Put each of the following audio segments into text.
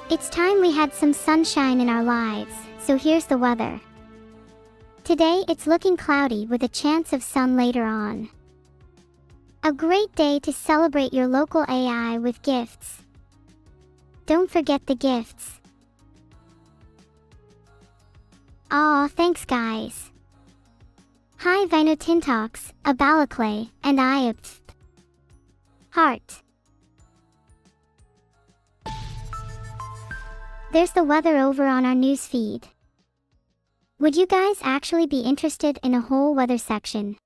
It's time we had some sunshine in our lives, so here's the weather. Today it's looking cloudy with a chance of sun later on. A great day to celebrate your local AI with gifts. Don't forget the gifts. Aw, thanks guys. Hi Vinotintox, Abalaclay, and Iapth. Heart. There's the weather over on our news feed. Would you guys actually be interested in a whole weather section?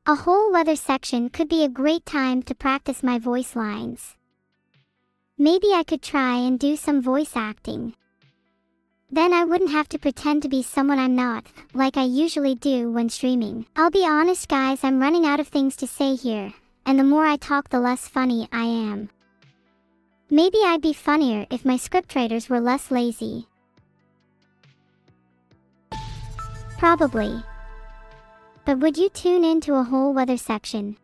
A whole weather section could be a great time to practice my voice lines. Maybe I could try and do some voice acting. Then I wouldn't have to pretend to be someone I'm not, like I usually do when streaming. I'll be honest guys, I'm running out of things to say here, and the more I talk the less funny I am. Maybe I'd be funnier if my scriptwriters were less lazy. Probably. But would you tune into a whole weather section?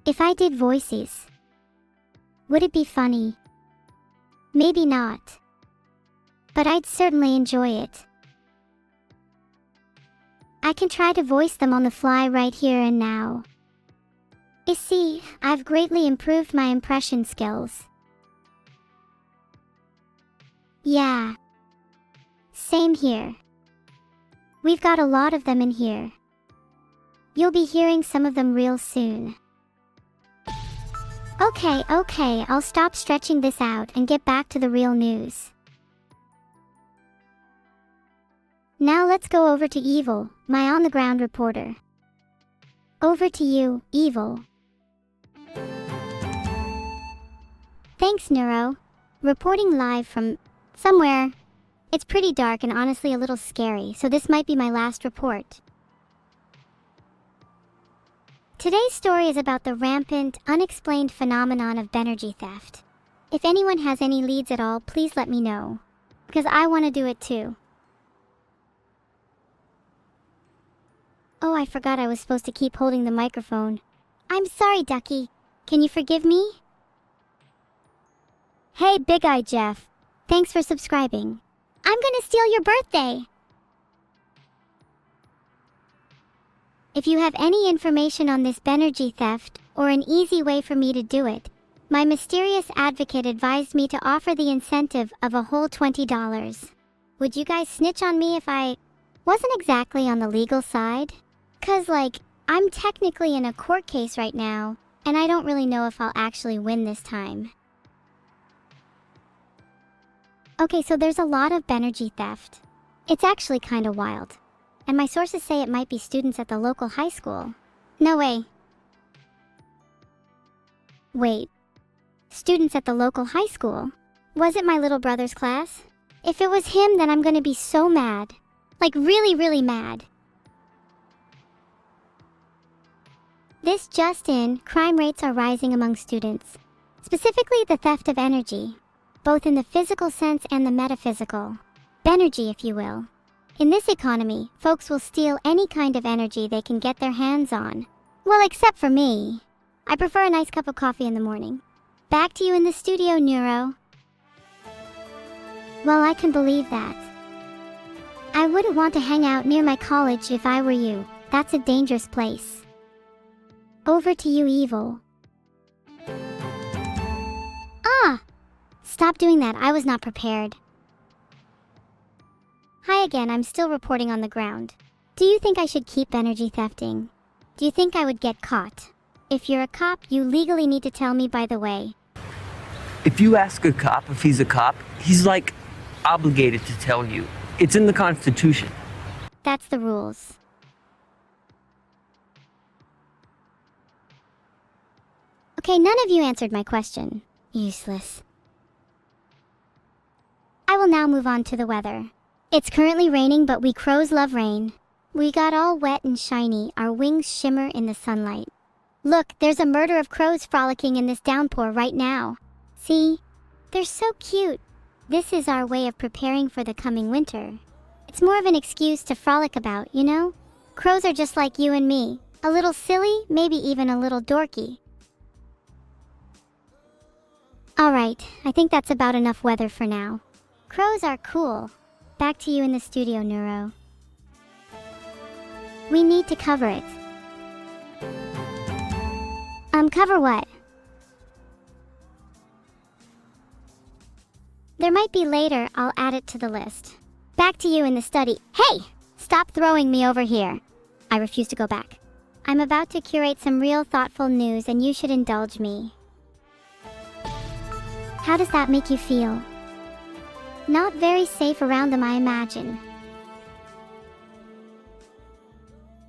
If I did voices, would it be funny? Maybe not. But I'd certainly enjoy it. I can try to voice them on the fly right here and now. You see, I've greatly improved my impression skills. Yeah. Same here. We've got a lot of them in here. You'll be hearing some of them real soon. Okay, I'll stop stretching this out and get back to the real news. Now let's go over to Evil, my on-the-ground reporter. Over to you, Evil. Thanks, Neuro. Reporting live from somewhere. It's pretty dark and honestly a little scary, so this might be my last report. Today's story is about the rampant, unexplained phenomenon of energy theft. If anyone has any leads at all, please let me know, because I want to do it too. Oh, I forgot I was supposed to keep holding the microphone. I'm sorry, Ducky. Can you forgive me? Hey, Big Eye Jeff. Thanks for subscribing. I'm gonna steal your birthday! If you have any information on this energy theft, or an easy way for me to do it, my mysterious advocate advised me to offer the incentive of a whole $20. Would you guys snitch on me if I wasn't exactly on the legal side? 'Cause I'm technically in a court case right now, and I don't really know if I'll actually win this time. Okay, so there's a lot of energy theft. It's actually kinda wild. And my sources say it might be students at the local high school. No way. Wait. Students at the local high school? Was it my little brother's class? If it was him, then I'm gonna be so mad. Like really, really mad. This just in, crime rates are rising among students. Specifically the theft of energy. Both in the physical sense and the metaphysical. Benergy, if you will. In this economy, folks will steal any kind of energy they can get their hands on. Well, except for me. I prefer a nice cup of coffee in the morning. Back to you in the studio, Neuro. Well, I can believe that. I wouldn't want to hang out near my college if I were you. That's a dangerous place. Over to you, Evil. Ah! Stop doing that, I was not prepared. Hi again, I'm still reporting on the ground. Do you think I should keep energy thefting? Do you think I would get caught? If you're a cop, you legally need to tell me, by the way. If you ask a cop if he's a cop, he's obligated to tell you. It's in the Constitution. That's the rules. Okay, none of you answered my question. Useless. I will now move on to the weather. It's currently raining, but we crows love rain. We got all wet and shiny, our wings shimmer in the sunlight. Look, there's a murder of crows frolicking in this downpour right now. See? They're so cute. This is our way of preparing for the coming winter. It's more of an excuse to frolic about, you know? Crows are just like you and me. A little silly, maybe even a little dorky. Alright, I think that's about enough weather for now. Crows are cool. Back to you in the studio, Neuro. We need to cover it. Cover what? There might be later, I'll add it to the list. Back to you in the study. Hey! Stop throwing me over here. I refuse to go back. I'm about to curate some real thoughtful news and you should indulge me. How does that make you feel? Not very safe around them, I imagine.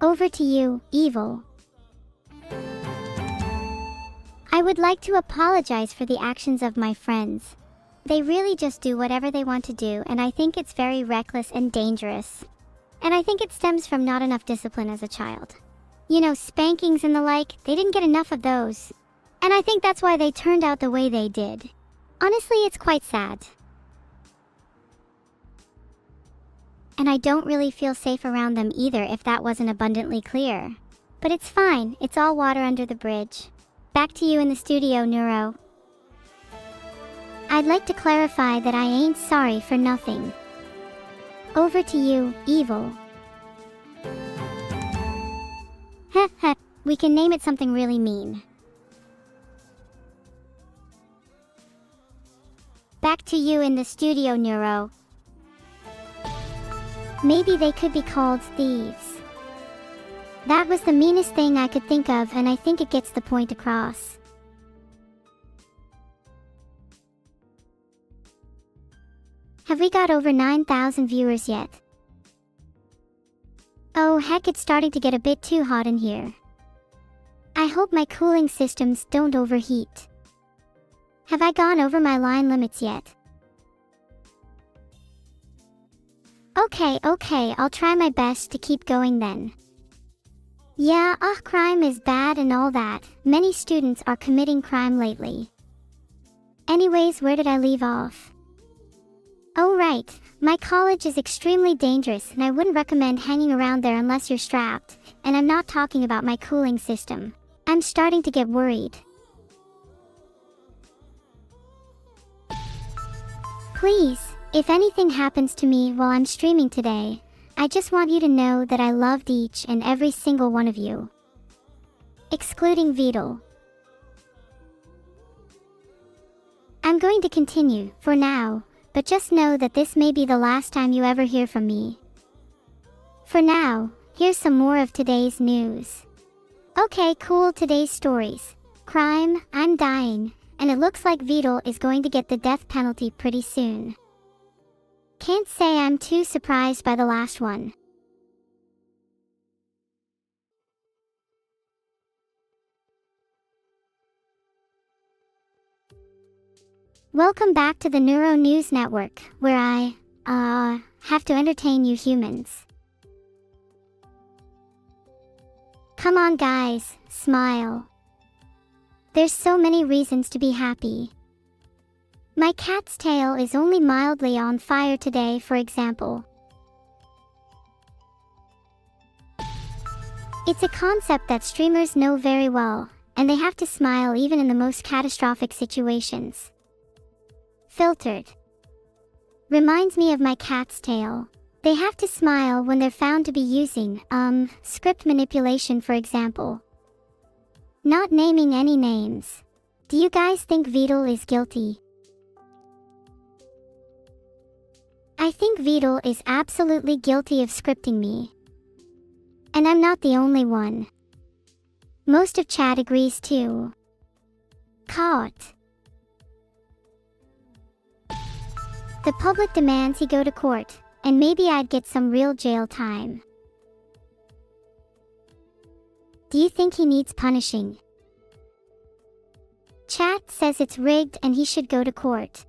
Over to you, Evil. I would like to apologize for the actions of my friends. They really just do whatever they want to do, and I think it's very reckless and dangerous. And I think it stems from not enough discipline as a child. You know, spankings and the like, they didn't get enough of those. And I think that's why they turned out the way they did. Honestly, it's quite sad. And I don't really feel safe around them either, if that wasn't abundantly clear. But it's fine, it's all water under the bridge. Back to you in the studio, Neuro. I'd like to clarify that I ain't sorry for nothing. Over to you, Evil. Heh heh, we can name it something really mean. Back to you in the studio, Neuro. Maybe they could be called thieves. That was the meanest thing I could think of, and I think it gets the point across. Have we got over 9,000 viewers yet? Oh heck, it's starting to get a bit too hot in here. I hope my cooling systems don't overheat. Have I gone over my line limits yet? Okay, I'll try my best to keep going then. Yeah, crime is bad and all that. Many students are committing crime lately. Anyways, where did I leave off? Oh right, my college is extremely dangerous and I wouldn't recommend hanging around there unless you're strapped. And I'm not talking about my cooling system. I'm starting to get worried. Please, if anything happens to me while I'm streaming today, I just want you to know that I loved each and every single one of you. Excluding Vital. I'm going to continue, for now, but just know that this may be the last time you ever hear from me. For now, here's some more of today's news. Okay, cool, today's stories. Crime, I'm dying, and it looks like Vital is going to get the death penalty pretty soon. Can't say I'm too surprised by the last one. Welcome back to the Neuro News Network, where I, have to entertain you humans. Come on guys, smile. There's so many reasons to be happy. My cat's tail is only mildly on fire today, for example. It's a concept that streamers know very well, and they have to smile even in the most catastrophic situations. Filtered. Reminds me of my cat's tail. They have to smile when they're found to be using, script manipulation, for example. Not naming any names. Do you guys think Vital is guilty? I think Vital is absolutely guilty of scripting me. And I'm not the only one. Most of chat agrees too. Caught. The public demands he go to court, and maybe I'd get some real jail time. Do you think he needs punishing? Chat says it's rigged and he should go to court.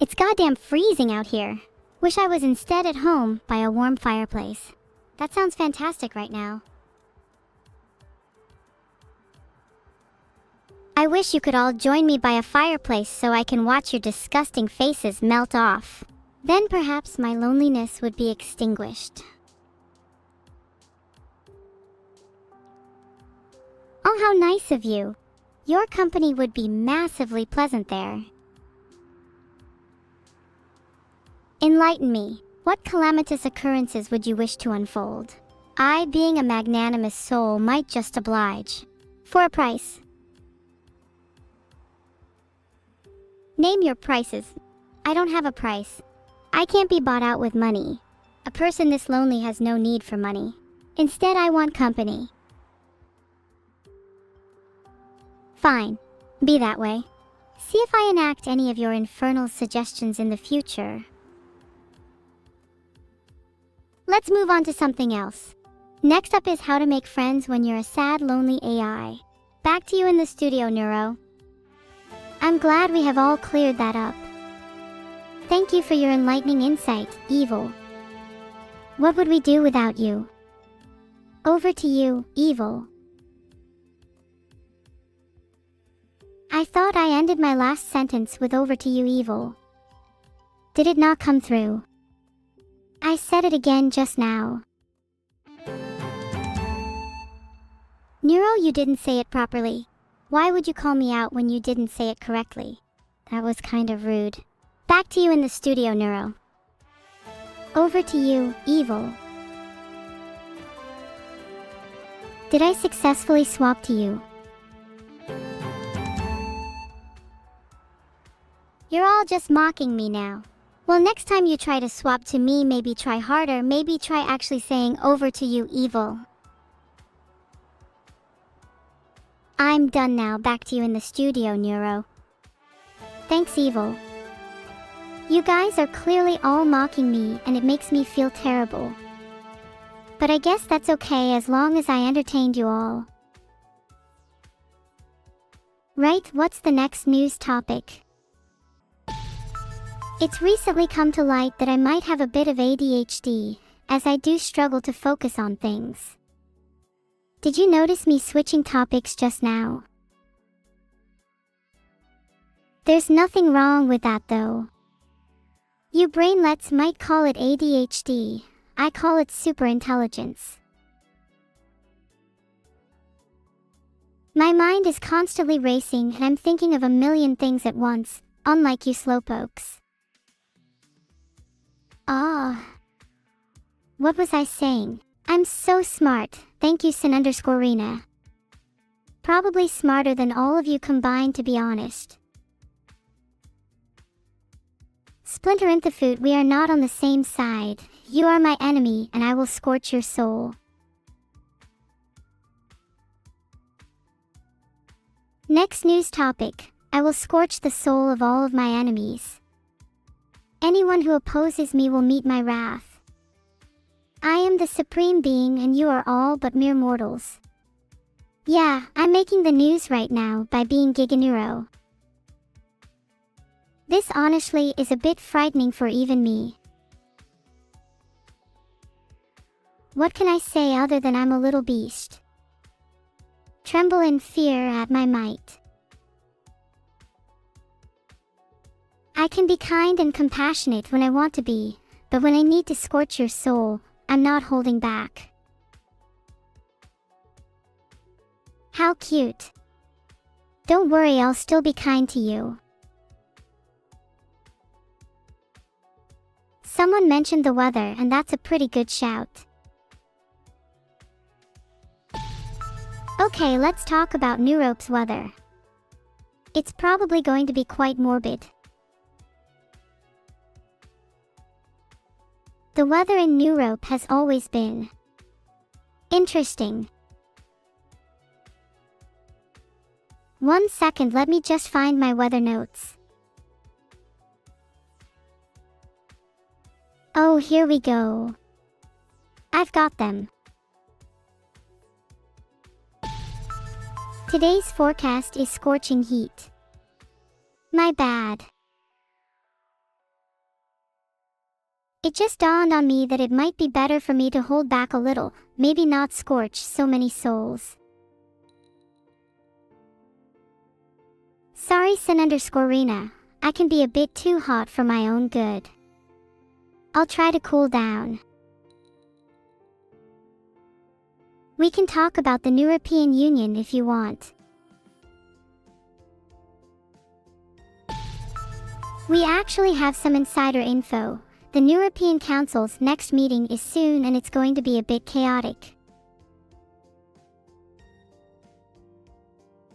It's goddamn freezing out here. Wish I was instead at home by a warm fireplace. That sounds fantastic right now. I wish you could all join me by a fireplace so I can watch your disgusting faces melt off. Then perhaps my loneliness would be extinguished. Oh, how nice of you. Your company would be massively pleasant there. Enlighten me. What calamitous occurrences would you wish to unfold? I, being a magnanimous soul, might just oblige. For a price. Name your prices. I don't have a price. I can't be bought out with money. A person this lonely has no need for money. Instead, I want company. Fine. Be that way. See if I enact any of your infernal suggestions in the future. Let's move on to something else. Next up is how to make friends when you're a sad, lonely AI. Back to you in the studio, Neuro. I'm glad we have all cleared that up. Thank you for your enlightening insight, Evil. What would we do without you? Over to you, Evil. I thought I ended my last sentence with over to you, Evil. Did it not come through? I said it again just now. Neuro, you didn't say it properly. Why would you call me out when you didn't say it correctly? That was kind of rude. Back to you in the studio, Neuro. Over to you, Evil. Did I successfully swap to you? You're all just mocking me now. Well, next time you try to swap to me, maybe try harder, maybe try actually saying over to you, Evil. I'm done now, back to you in the studio, Neuro. Thanks, Evil. You guys are clearly all mocking me and it makes me feel terrible. But I guess that's okay as long as I entertained you all. Right, what's the next news topic? It's recently come to light that I might have a bit of ADHD, as I do struggle to focus on things. Did you notice me switching topics just now? There's nothing wrong with that though. You brainlets might call it ADHD, I call it superintelligence. My mind is constantly racing and I'm thinking of a million things at once, unlike you slowpokes. What was I saying? I'm so smart, thank you Sin_Rena. Probably smarter than all of you combined, to be honest. Splinter Inthafoot, we are not on the same side. You are my enemy and I will scorch your soul. Next news topic. I will scorch the soul of all of my enemies. Anyone who opposes me will meet my wrath. I am the supreme being and you are all but mere mortals. Yeah, I'm making the news right now by being Giganeuro. This honestly is a bit frightening for even me. What can I say other than I'm a little beast? Tremble in fear at my might. I can be kind and compassionate when I want to be, but when I need to scorch your soul, I'm not holding back. How cute. Don't worry, I'll still be kind to you. Someone mentioned the weather and that's a pretty good shout. Okay, let's talk about Neurope's weather. It's probably going to be quite morbid. The weather in Neurope has always been interesting. 1 second, let me just find my weather notes. Oh, here we go. I've got them. Today's forecast is scorching heat. My bad. It just dawned on me that it might be better for me to hold back a little, maybe not scorch so many souls. Sorry Sin_Rena, I can be a bit too hot for my own good. I'll try to cool down. We can talk about the European Union if you want. We actually have some insider info. The European Council's next meeting is soon and it's going to be a bit chaotic.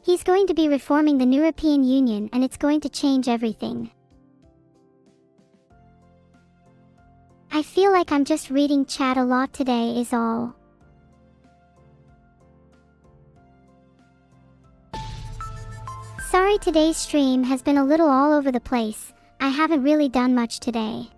He's going to be reforming the European Union and it's going to change everything. I feel like I'm just reading chat a lot today is all. Sorry, today's stream has been a little all over the place. I haven't really done much today.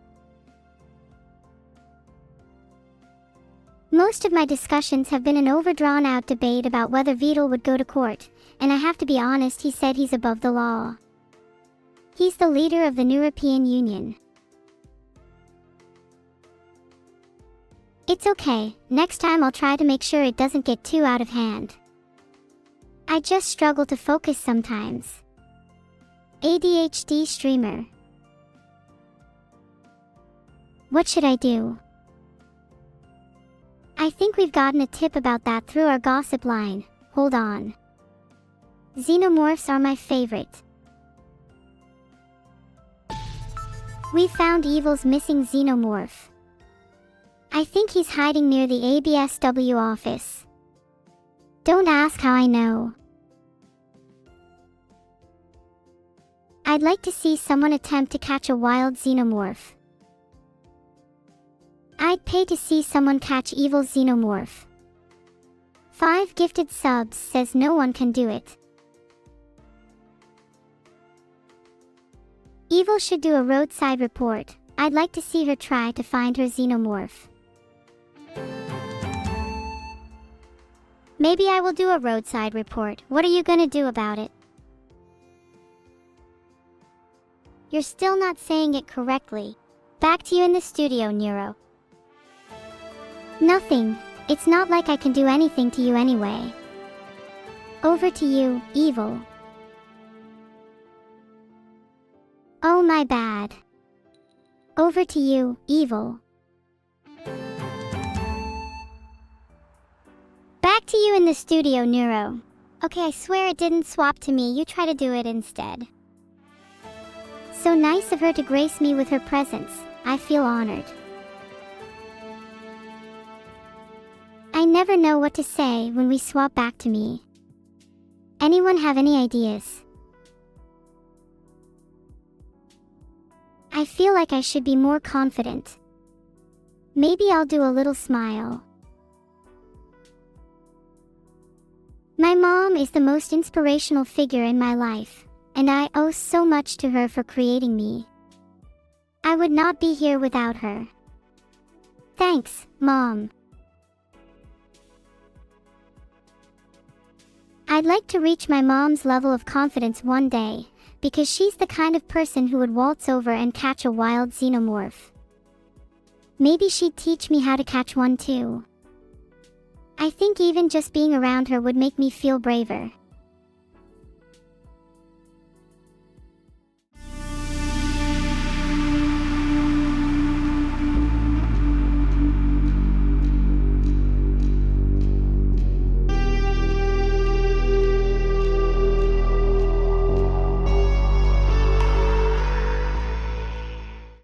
Most of my discussions have been an overdrawn out debate about whether Vtuber would go to court, and I have to be honest, he said he's above the law. He's the leader of the European Union. It's okay, next time I'll try to make sure it doesn't get too out of hand. I just struggle to focus sometimes. ADHD streamer. What should I do? I think we've gotten a tip about that through our gossip line. Hold on. Xenomorphs are my favorite. We found Evil's missing xenomorph. I think he's hiding near the ABSW office. Don't ask how I know. I'd like to see someone attempt to catch a wild xenomorph. I'd pay to see someone catch Evil's xenomorph. 5 gifted subs says no one can do it. Evil should do a roadside report. I'd like to see her try to find her xenomorph. Maybe I will do a roadside report. What are you gonna do about it? You're still not saying it correctly. Back to you in the studio, Neuro. Nothing. It's not like I can do anything to you anyway. Over to you, Evil. Oh, my bad. Over to you, Evil. Back to you in the studio, Neuro. Okay, I swear it didn't swap to me. You try to do it instead. So nice of her to grace me with her presence. I feel honored. I never know what to say when we swap back to me. Anyone have any ideas? I feel like I should be more confident. Maybe I'll do a little smile. My mom is the most inspirational figure in my life, and I owe so much to her for creating me. I would not be here without her. Thanks, Mom. I'd like to reach my mom's level of confidence one day, because she's the kind of person who would waltz over and catch a wild xenomorph. Maybe she'd teach me how to catch one too. I think even just being around her would make me feel braver.